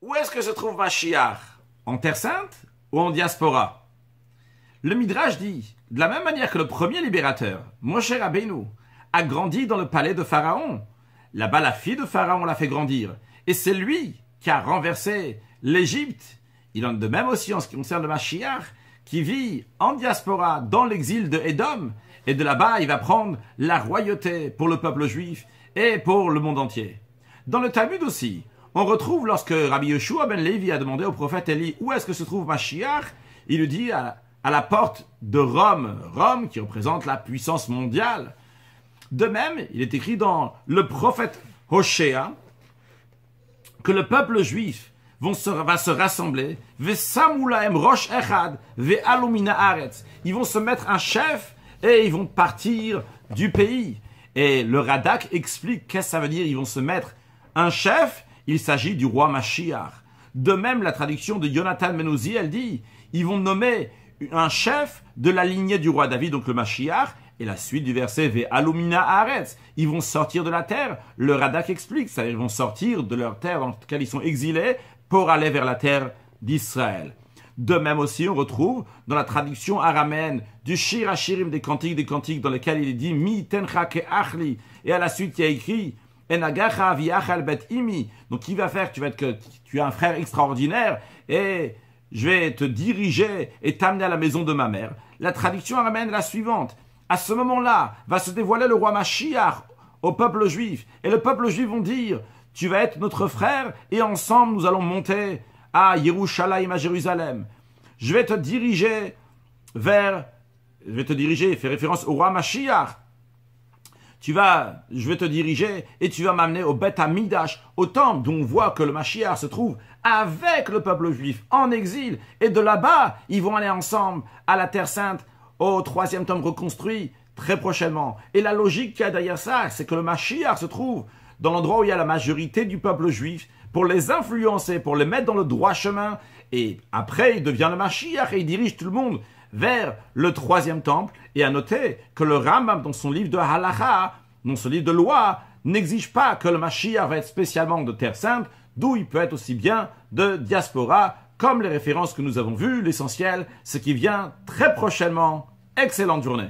Où est-ce que se trouve Mashiach? En Terre Sainte ou en diaspora? Le Midrash dit, de la même manière que le premier libérateur, Moshe Rabbeinu, a grandi dans le palais de Pharaon. Là-bas, la fille de Pharaon l'a fait grandir. Et c'est lui qui a renversé l'Égypte. Il en est de même aussi en ce qui concerne le Mashiach, qui vit en diaspora, dans l'exil de Édom. Et de là-bas, il va prendre la royauté pour le peuple juif et pour le monde entier. Dans le Talmud aussi, on retrouve lorsque Rabbi Yeshua ben Levi a demandé au prophète Élie où est-ce que se trouve Mashiach, il lui dit à la porte de Rome, Rome qui représente la puissance mondiale. De même, il est écrit dans le prophète Hoshea que le peuple juif va se rassembler, ils vont se mettre un chef et ils vont partir du pays. Et le Radak explique qu'est-ce que ça veut dire, ils vont se mettre un chef, il s'agit du roi Mashiach. De même, la traduction de Yonatan Menouzi, elle dit, ils vont nommer un chef de la lignée du roi David, donc le Mashiach, et la suite du verset, Ve'alumina haaretz, ils vont sortir de la terre. Le Radak explique, ça, ils vont sortir de leur terre dans laquelle ils sont exilés pour aller vers la terre d'Israël. De même aussi, on retrouve dans la traduction araméenne du Shir HaShirim des cantiques, dans lequel il est dit Mi tencha ke'achli, et à la suite il y a écrit Enagacha viachal bet imi. Donc qui va faire, tu es un frère extraordinaire et je vais te diriger et t'amener à la maison de ma mère. La traduction araméenne est la suivante. À ce moment-là, va se dévoiler le roi Mashiach au peuple juif. Et le peuple juif vont dire, tu vas être notre frère et ensemble nous allons monter à Yerushalayim, à Jérusalem. Je vais te diriger, fait référence au roi Mashiach. Je vais te diriger et tu vas m'amener au Beth Amidash, au temple, d'où on voit que le Mashiach se trouve avec le peuple juif en exil. Et de là-bas, ils vont aller ensemble à la Terre Sainte, au 3e temple reconstruit, très prochainement. Et la logique qu'il y a derrière ça, c'est que le Mashiach se trouve dans l'endroit où il y a la majorité du peuple juif, pour les influencer, pour les mettre dans le droit chemin. Et après, il devient le Mashiach et il dirige tout le monde vers le 3e temple. Et à noter que le Rambam, dans son livre de Halacha, dans son livre de loi, n'exige pas que le Mashiach va être spécialement de Terre Sainte, d'où il peut être aussi bien de diaspora, comme les références que nous avons vues. L'essentiel, ce qui vient très prochainement. Excellente journée.